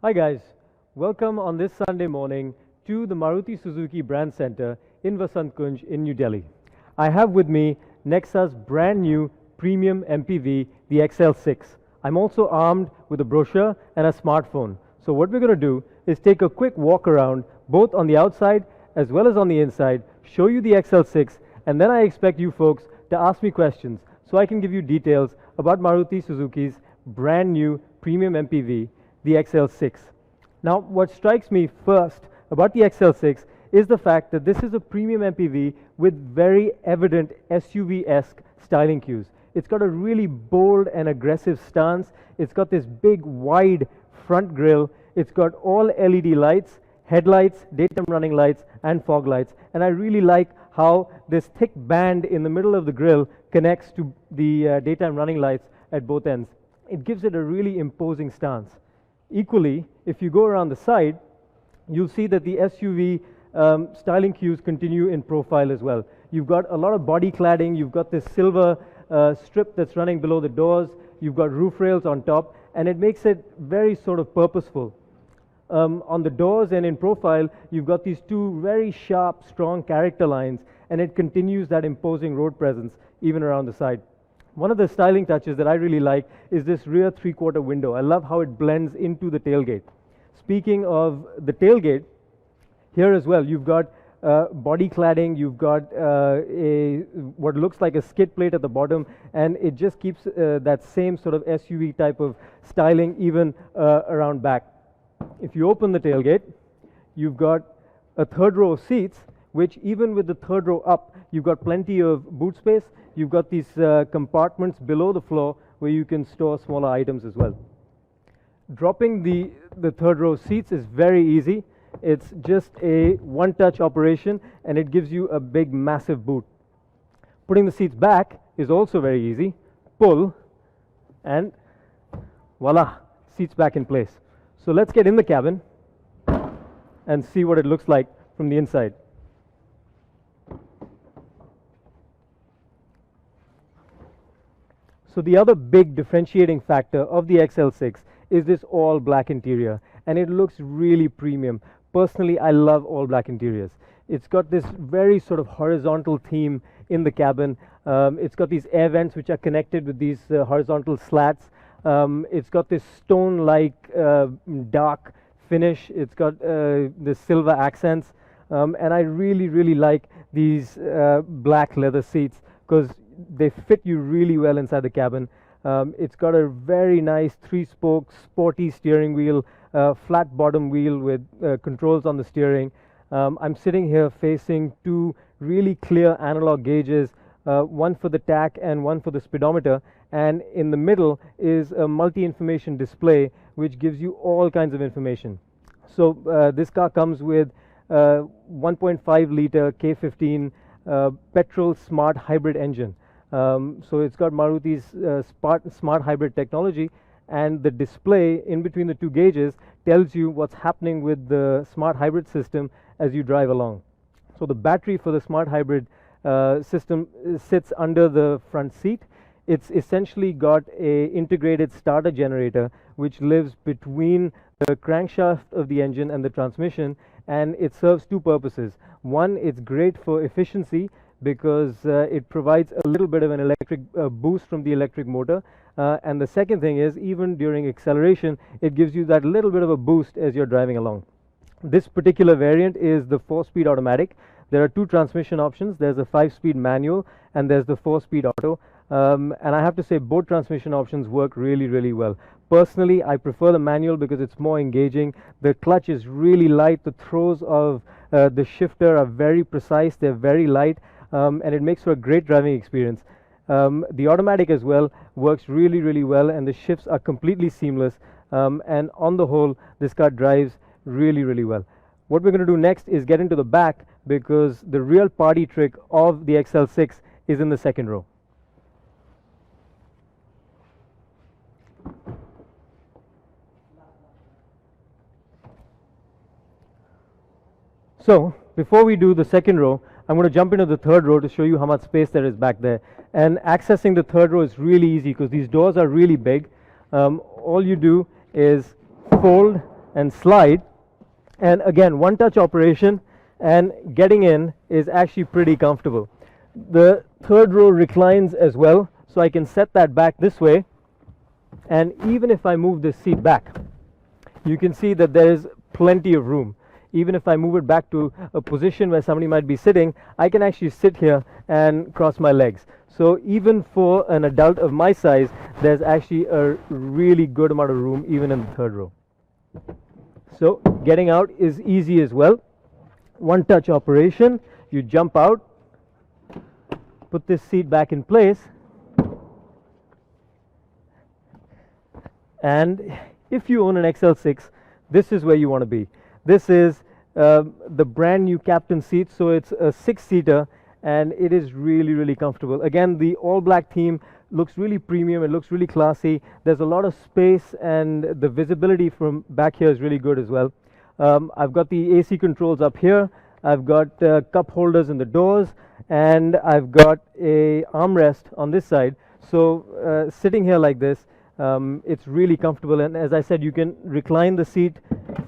Hi guys, welcome on this Sunday morning to the Maruti Suzuki Brand Center in Vasant Kunj in New Delhi. I have with me Nexa's brand new premium MPV, the XL6. I'm also armed with a brochure and a smartphone. So what we're going to do is take a quick walk around both on the outside as well as on the inside, show you the XL6, and then I expect you folks to ask me questions so I can give you details about Maruti Suzuki's brand new premium MPV, the XL6. Now, what strikes me first about the XL6 is the fact that this is a premium MPV with very evident SUV-esque styling cues. It's got a really bold and aggressive stance. It's got this big, wide front grille. It's got all LED lights, headlights, daytime running lights, and fog lights. And I really like how this thick band in the middle of the grille connects to the daytime running lights at both ends. It gives it a really imposing stance. Equally, if you go around the side, you'll see that the SUV styling cues continue in profile as well. You've got a lot of body cladding, you've got this silver strip that's running below the doors, you've got roof rails on top, and it makes it very sort of purposeful. On the doors and in profile, you've got these two very sharp, strong character lines, and it continues that imposing road presence even around the side. One of the styling touches that I really like is this rear three-quarter window. I love how it blends into the tailgate. Speaking of the tailgate, here as well, you've got body cladding, you've got what looks like a skid plate at the bottom, and it just keeps that same sort of SUV type of styling even around back. If you open the tailgate, you've got a third row of seats, which even with the third row up, you've got plenty of boot space. You've got these compartments below the floor where you can store smaller items as well. Dropping the third row seats is very easy. It's just a one-touch operation, and it gives you a big, massive boot. Putting the seats back is also very easy. Pull, and voila, seats back in place. So let's get in the cabin and see what it looks like from the inside. So the other big differentiating factor of the XL6 is this all black interior, and it looks really premium. Personally, I love all black interiors. It's got this very sort of horizontal theme in the cabin. It's got these air vents which are connected with these horizontal slats. It's got this stone-like dark finish. It's got the silver accents, and I really, really like these black leather seats because they fit you really well inside the cabin. It's got a very nice three-spoke sporty steering wheel, flat bottom wheel with controls on the steering. I'm sitting here facing two really clear analog gauges, one for the tach and one for the speedometer, and in the middle is a multi-information display which gives you all kinds of information. So this car comes with 1.5 liter K15 petrol smart hybrid engine. So it's got Maruti's smart hybrid technology, and the display in between the two gauges tells you what's happening with the smart hybrid system as you drive along. So the battery for the smart hybrid system sits under the front seat. It's essentially got a integrated starter generator which lives between the crankshaft of the engine and the transmission, and it serves two purposes. One, it's great for efficiency because it provides a little bit of an electric boost from the electric motor, and the second thing is, even during acceleration, it gives you that little bit of a boost as you're driving along. This particular variant is the 4-speed automatic. There are two transmission options. There's a 5-speed manual and there's the 4-speed auto, and I have to say both transmission options work really, really well. Personally, I prefer the manual because it's more engaging. The clutch is really light. The throws of the shifter are very precise. They're very light, and it makes for a great driving experience. The automatic as well works really, really well, and the shifts are completely seamless, and on the whole, this car drives really, really well. What we're going to do next is get into the back because the real party trick of the XL6 is in the second row. So before we do the second row, I'm going to jump into the third row to show you how much space there is back there. And accessing the third row is really easy because these doors are really big. All you do is fold and slide. And again, one touch operation, and getting in is actually pretty comfortable. The third row reclines as well, so I can set that back this way, and even if I move this seat back, you can see that there is plenty of room. Even if I move it back to a position where somebody might be sitting, I can actually sit here and cross my legs. So even for an adult of my size, there's actually a really good amount of room even in the third row. So getting out is easy as well. One touch operation, you jump out, put this seat back in place, and if you own an XL6, this is where you want to be. This is the brand new captain seat, so it's a 6-seater and it is really, really comfortable. Again, the all black theme looks really premium, it looks really classy. There's a lot of space, and the visibility from back here is really good as well. I've got the AC controls up here, I've got cup holders in the doors, and I've got a armrest on this side. So sitting here like this, it's really comfortable, and as I said, you can recline the seat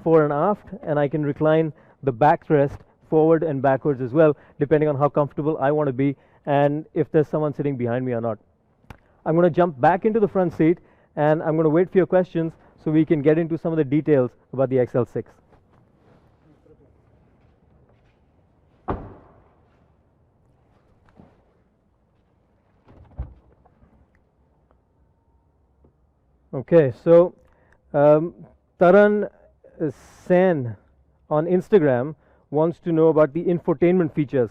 fore and aft, and I can recline the backrest forward and backwards as well, depending on how comfortable I want to be and if there's someone sitting behind me or not. I'm going to jump back into the front seat, and I'm going to wait for your questions so we can get into some of the details about the XL6. Okay, so Taran Sen on Instagram wants to know about the infotainment features.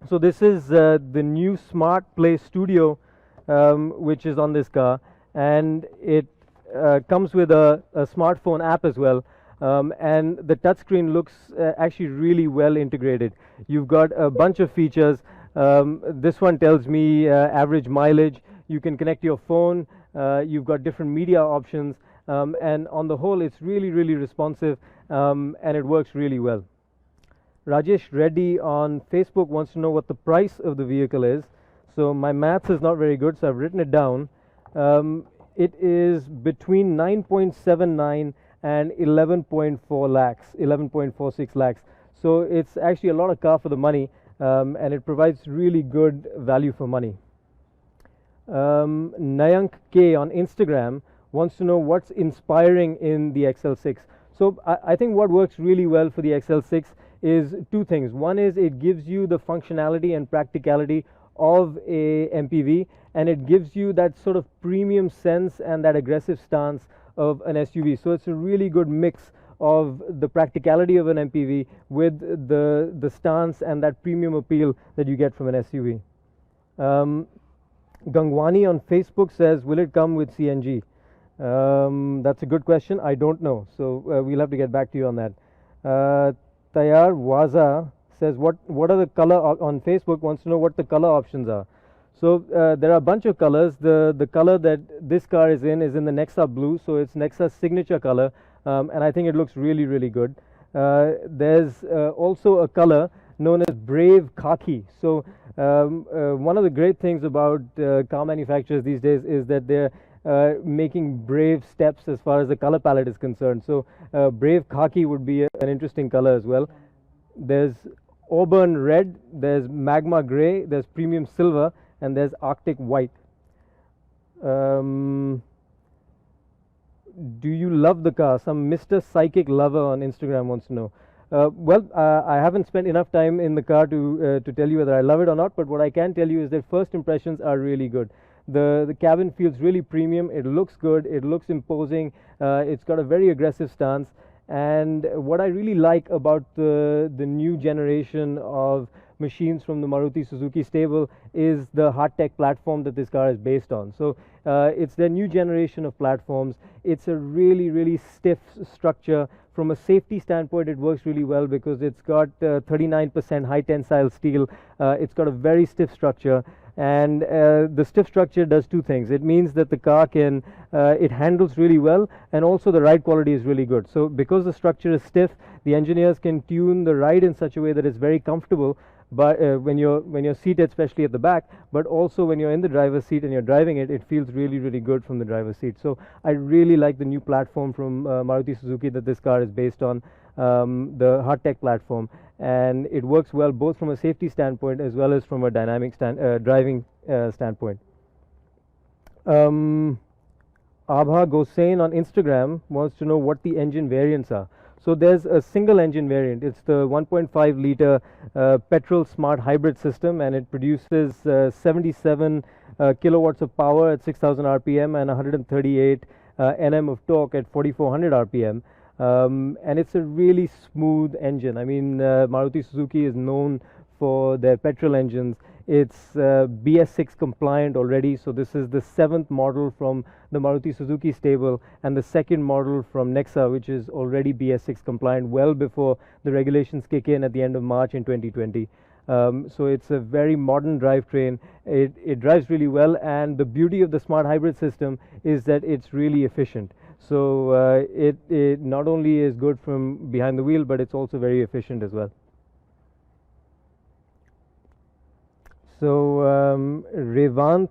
So this is the new Smart Play Studio, which is on this car, and it comes with a smartphone app as well, and the touchscreen looks actually really well integrated. You've got a bunch of features. This one tells me average mileage. You can connect your phone. You've got different media options, and on the whole it's really, really responsive, and it works really well. Rajesh Reddy on Facebook wants to know what the price of the vehicle is. So my maths is not very good, so I've written it down. It is between 9.79 and 11.4 lakhs, 11.46 lakhs. So it's actually a lot of car for the money, and it provides really good value for money. Nayank K on Instagram wants to know what's inspiring in the XL6. So I think what works really well for the XL6 is two things. One is it gives you the functionality and practicality of a MPV, and it gives you that sort of premium sense and that aggressive stance of an SUV. So it's a really good mix of the practicality of an MPV with the stance and that premium appeal that you get from an SUV. Gangwani on Facebook says, will it come with CNG? That's a good question. I don't know, so we'll have to get back to you on that. Tayar Waza says, what are the color on Facebook, wants to know what the color options are. So there are a bunch of colors. The color that this car is in the Nexa blue, so it's Nexa's signature color, and I think it looks really, really good. There's also a color known as Brave Khaki. So one of the great things about car manufacturers these days is that they're making brave steps as far as the color palette is concerned. So Brave Khaki would be an interesting color as well. There's Auburn Red, there's Magma Gray, there's Premium Silver, and there's Arctic White. Do you love the car? Some Mr. Psychic Lover on Instagram wants to know. Well, I haven't spent enough time in the car to tell you whether I love it or not, but what I can tell you is that first impressions are really good. The cabin feels really premium, it looks good, it looks imposing, it's got a very aggressive stance, and what I really like about the new generation of machines from the Maruti Suzuki stable is the hard tech platform that this car is based on. So it's their new generation of platforms. It's a really, really stiff structure. From a safety standpoint, it works really well because it's got 39% high tensile steel. It's got a very stiff structure, and the stiff structure does two things. It means that the car can it handles really well, and also the ride quality is really good. So because the structure is stiff, the engineers can tune the ride in such a way that it's very comfortable, but when you're seated, especially at the back, but also when you're in the driver's seat and you're driving it, it feels really, really good from the driver's seat. So I really like the new platform from Maruti Suzuki that this car is based on, the hard tech platform, and it works well both from a safety standpoint as well as from a dynamic driving standpoint. Abha Gosain on Instagram wants to know what the engine variants are. So there's a single engine variant. It's the 1.5 liter petrol smart hybrid system, and it produces 77 kilowatts of power at 6,000 RPM and 138 Nm of torque at 4,400 RPM. And it's a really smooth engine. I mean, Maruti Suzuki is known for their petrol engines. It's BS6 compliant already, so this is the 7th model from the Maruti Suzuki stable and the 2nd model from Nexa, which is already BS6 compliant well before the regulations kick in at the end of March in 2020. So it's a very modern drivetrain. It drives really well, and the beauty of the smart hybrid system is that it's really efficient. So it not only is good from behind the wheel, but it's also very efficient as well. So Revant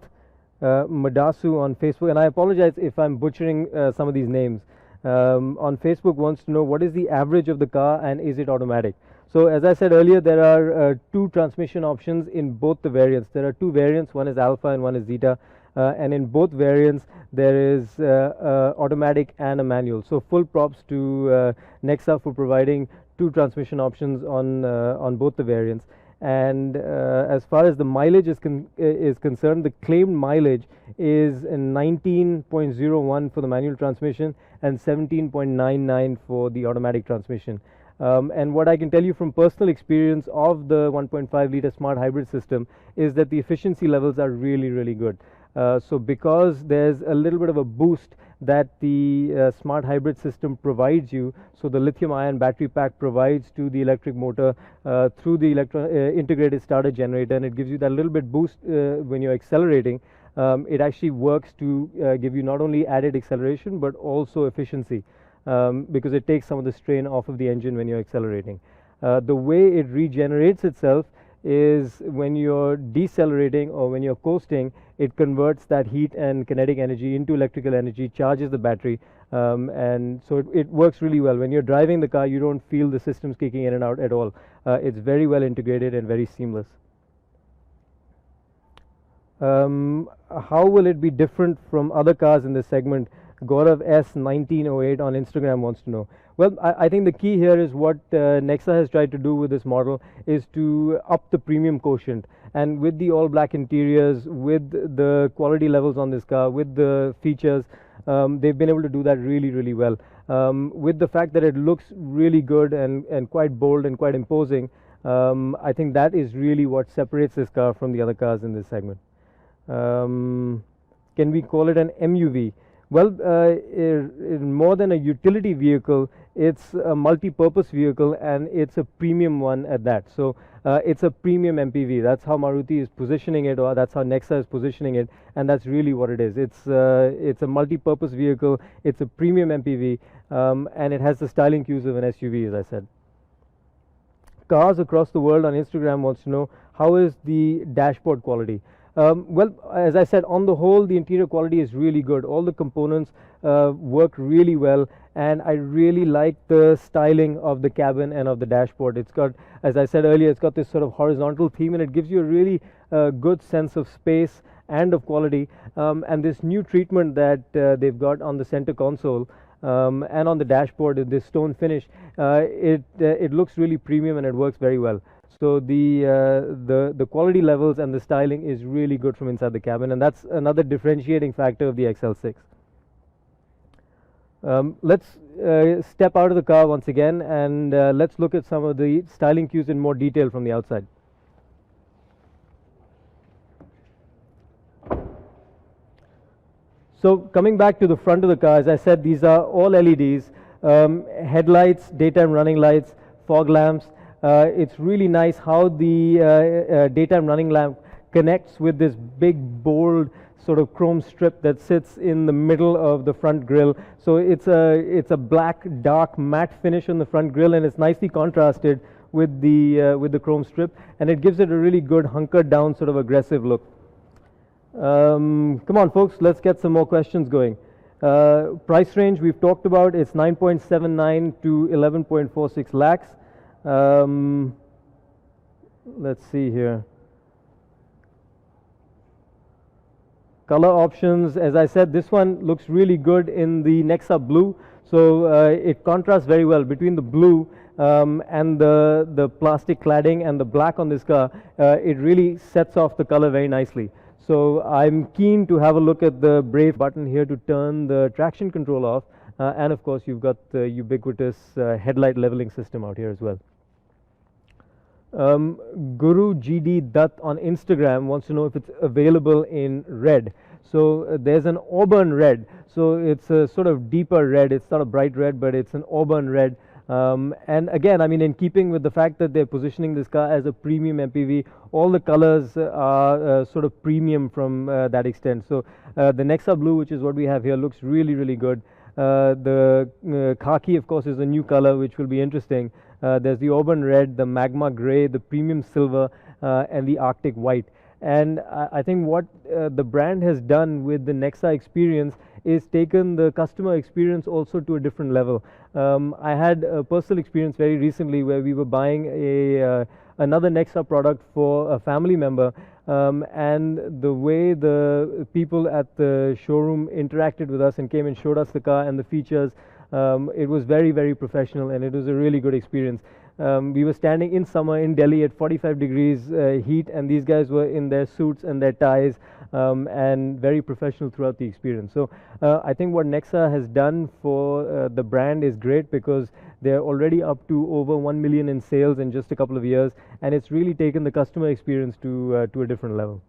Madasu on Facebook, and I apologize if I'm butchering some of these names, on Facebook wants to know what is the average of the car and is it automatic. So as I said earlier, there are 2 transmission options in both the variants. There are 2 variants, one is Alpha and one is Zeta, and in both variants there is automatic and a manual. So full props to Nexa for providing 2 transmission options on both the variants. And as far as the mileage is concerned, the claimed mileage is 19.01 for the manual transmission and 17.99 for the automatic transmission. And what I can tell you from personal experience of the 1.5 liter smart hybrid system is that the efficiency levels are really, really good. So because there's a little bit of a boost that the smart hybrid system provides you, so the lithium ion battery pack provides to the electric motor through the integrated starter generator, and it gives you that little bit boost when you're accelerating. It actually works to give you not only added acceleration but also efficiency, because it takes some of the strain off of the engine when you're accelerating. The way it regenerates itself is when you're decelerating or when you're coasting, it converts that heat and kinetic energy into electrical energy, charges the battery, and so it works really well. When you're driving the car, you don't feel the systems kicking in and out at all. It's very well integrated and very seamless. How will it be different from other cars in this segment? Gaurav S1908 on Instagram wants to know. Well, I think the key here is what Nexa has tried to do with this model is to up the premium quotient, and with the all black interiors, with the quality levels on this car, with the features, they've been able to do that really, really well. With the fact that it looks really good and quite bold and quite imposing, I think that is really what separates this car from the other cars in this segment. Can we call it an MUV? Well, more than a utility vehicle, it's a multi-purpose vehicle, and it's a premium one at that. So it's a premium MPV. That's how Maruti is positioning it, or that's how Nexa is positioning it, and that's really what it is. It's a multi-purpose vehicle. It's a premium MPV, and it has the styling cues of an SUV, as I said. Cars Across the World on Instagram wants to know, how is the dashboard quality? Well, as I said, on the whole, the interior quality is really good. All the components work really well, and I really like the styling of the cabin and of the dashboard. It's got, as I said earlier, it's got this sort of horizontal theme, and it gives you a really good sense of space and of quality. And this new treatment that they've got on the center console and on the dashboard, this stone finish, it looks really premium and it works very well. So the quality levels and the styling is really good from inside the cabin, and that's another differentiating factor of the XL6. Let's step out of the car once again, and let's look at some of the styling cues in more detail from the outside. So coming back to the front of the car, as I said, these are all LEDs, headlights, daytime running lights, fog lamps. It's really nice how the daytime running lamp connects with this big, bold sort of chrome strip that sits in the middle of the front grille. So it's a black, dark, matte finish on the front grille, and it's nicely contrasted with the chrome strip, and it gives it a really good hunkered down sort of aggressive look. Come on folks, let's get some more questions going. Price range we've talked about, it's 9.79 to 11.46 lakhs. Let's see here. Color options, as I said, this one looks really good in the Nexa blue, so it contrasts very well between the blue and the plastic cladding and the black on this car. It really sets off the color very nicely. So I'm keen to have a look at the brave button here to turn the traction control off, and of course you've got the ubiquitous headlight leveling system out here as well. Guru GD Dutt on Instagram wants to know if it's available in red. So there's an auburn red, so it's a sort of deeper red. It's not a bright red, but it's an auburn red. And again, I mean, in keeping with the fact that they're positioning this car as a premium MPV, all the colors are sort of premium from that extent. So the Nexa blue, which is what we have here, looks really, really good. The khaki, of course, is a new color which will be interesting. There's the auburn red, the magma gray, the premium silver, and the arctic white. And I think what the brand has done with the Nexa experience is taken the customer experience also to a different level. I had a personal experience very recently where we were buying another Nexa product for a family member, and the way the people at the showroom interacted with us and came and showed us the car and the features, it was very, very professional, and it was a really good experience. We were standing in summer in Delhi at 45 degrees heat, and these guys were in their suits and their ties, and very professional throughout the experience. So I think what Nexa has done for the brand is great, because they're already up to over 1 million in sales in just a couple of years, and it's really taken the customer experience to a different level.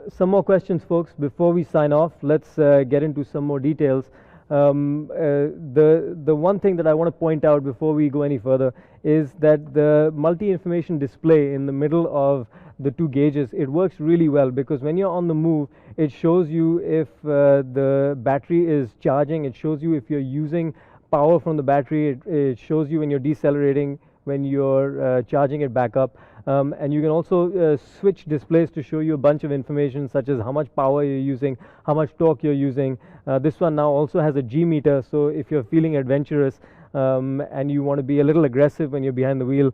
Some more questions, folks, before we sign off. Let's get into some more details. The one thing that I want to point out before we go any further is that the multi-information display in the middle of the two gauges, it works really well, because when you're on the move, it shows you if the battery is charging, it shows you if you're using power from the battery, it shows you when you're decelerating, when you're charging it back up. And you can also switch displays to show you a bunch of information, such as how much power you're using, how much torque you're using. This one now also has a G meter, so if you're feeling adventurous and you want to be a little aggressive when you're behind the wheel,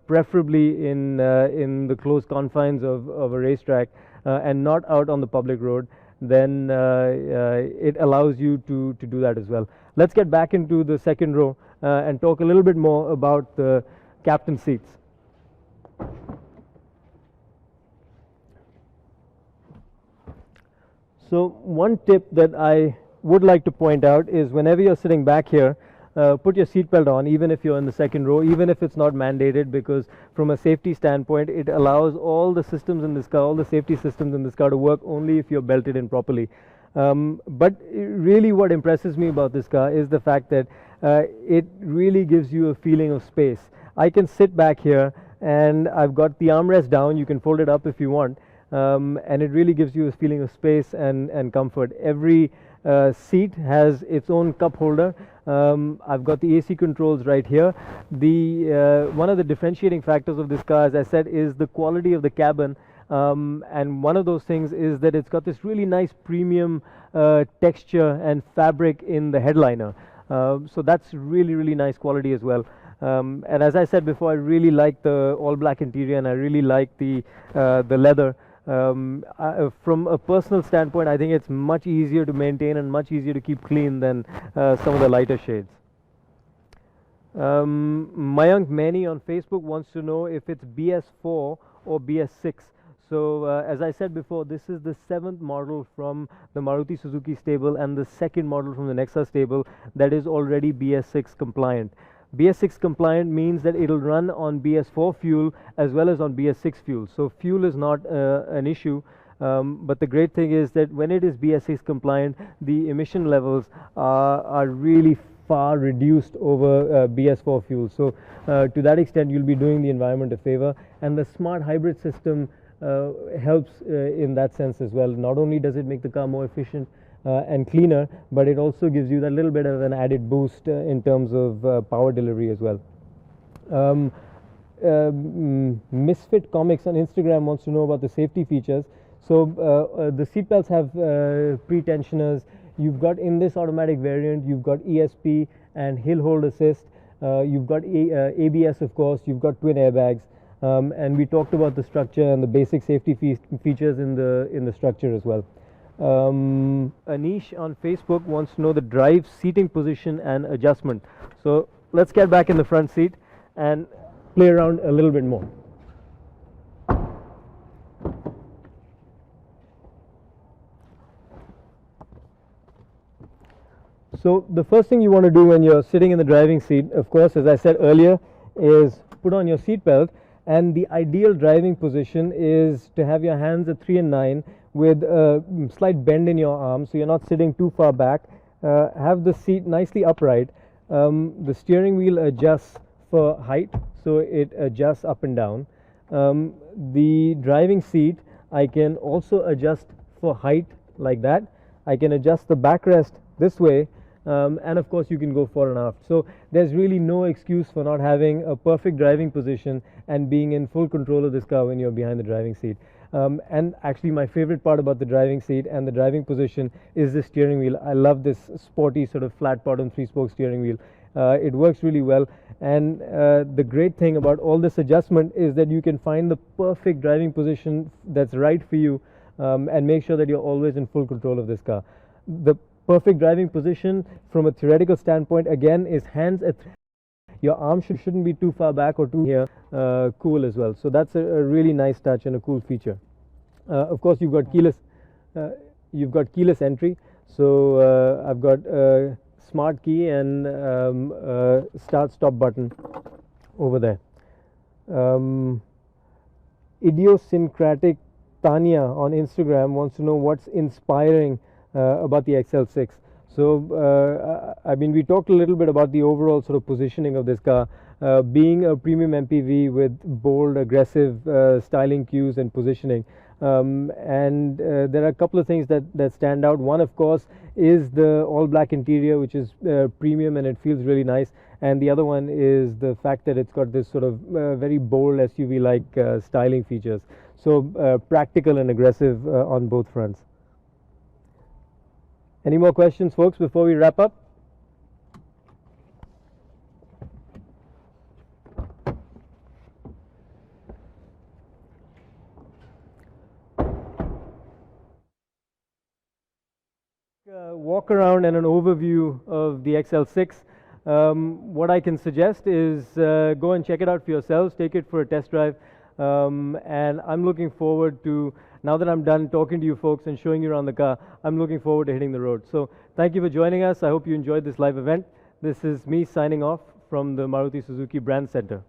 preferably in the close confines of a racetrack and not out on the public road, then it allows you to do that as well. Let's get back into the second row and talk a little bit more about the captain seats. So one tip that I would like to point out is, whenever you're sitting back here, put your seatbelt on, even if you're in the second row, even if it's not mandated, because from a safety standpoint, it allows all the systems in this car, all the safety systems in this car, to work only if you're belted in properly. But really what impresses me about this car is the fact that it really gives you a feeling of space. I can sit back here and I've got the armrest down, you can fold it up if you want, and it really gives you a feeling of space and comfort. Every seat has its own cup holder. I've got the AC controls right here. One of the differentiating factors of this car, as I said, is the quality of the cabin. And one of those things is that it's got this really nice premium texture and fabric in the headliner. So that's really, really nice quality as well. And as I said before, I really like the all black interior, and I really like the leather. From a personal standpoint, I think it's much easier to maintain and much easier to keep clean than some of the lighter shades. Mayank Mani on Facebook wants to know if it's BS4 or BS6. So as I said before, this is the 7th model from the Maruti Suzuki stable and the 2nd model from the Nexa stable that is already BS6 compliant. BS6 compliant means that it'll run on BS4 fuel as well as on BS6 fuel. So fuel is not an issue, but the great thing is that when it is BS6 compliant, the emission levels are really far reduced over BS4 fuel. So to that extent, you'll be doing the environment a favor, and the smart hybrid system helps in that sense as well. Not only does it make the car more efficient, and cleaner, but it also gives you that little bit of an added boost in terms of power delivery as well. Misfit Comics on Instagram wants to know about the safety features. So the seat belts have pre-tensioners. You've got, in this automatic variant, you've got ESP and hill hold assist. You've got ABS, of course. You've got twin airbags, and we talked about the structure and the basic safety features in the structure as well. Anish on Facebook wants to know the drive seating position and adjustment. So let's get back in the front seat and play around a little bit more. So the first thing you want to do when you're sitting in the driving seat, of course, as I said earlier, is put on your seat belt, and the ideal driving position is to have your hands at 3 and 9 with a slight bend in your arms, so you're not sitting too far back. Have the seat nicely upright. The steering wheel adjusts for height, so it adjusts up and down. The driving seat, I can also adjust for height like that. I can adjust the backrest this way, and of course you can go fore and aft. So there's really no excuse for not having a perfect driving position and being in full control of this car when you're behind the driving seat. And actually my favorite part about the driving seat and the driving position is the steering wheel. I love this sporty sort of flat bottom 3-spoke steering wheel. It works really well, and the great thing about all this adjustment is that you can find the perfect driving position that's right for you, and make sure that you're always in full control of this car. The perfect driving position from a theoretical standpoint, again, is hands at your arms shouldn't be too far back or too here. Cool as well. So that's a really nice touch and a cool feature. Of course, you've got keyless entry. So I've got smart key and start stop button over there. Idiosyncratic Tanya on Instagram wants to know what's inspiring about the XL6. So I mean, we talked a little bit about the overall sort of positioning of this car, being a premium MPV with bold, aggressive styling cues and positioning. And there are a couple of things that stand out. One, of course, is the all-black interior, which is premium and it feels really nice. And the other one is the fact that it's got this sort of very bold SUV-like styling features. So practical and aggressive on both fronts. Any more questions, folks, before we wrap up? Walk around and an overview of the XL6. What I can suggest is go and check it out for yourselves, take it for a test drive, and I'm looking forward to, now that I'm done talking to you folks and showing you around the car, I'm looking forward to hitting the road. So thank you for joining us. I hope you enjoyed this live event. This is me signing off from the Maruti Suzuki Brand Center.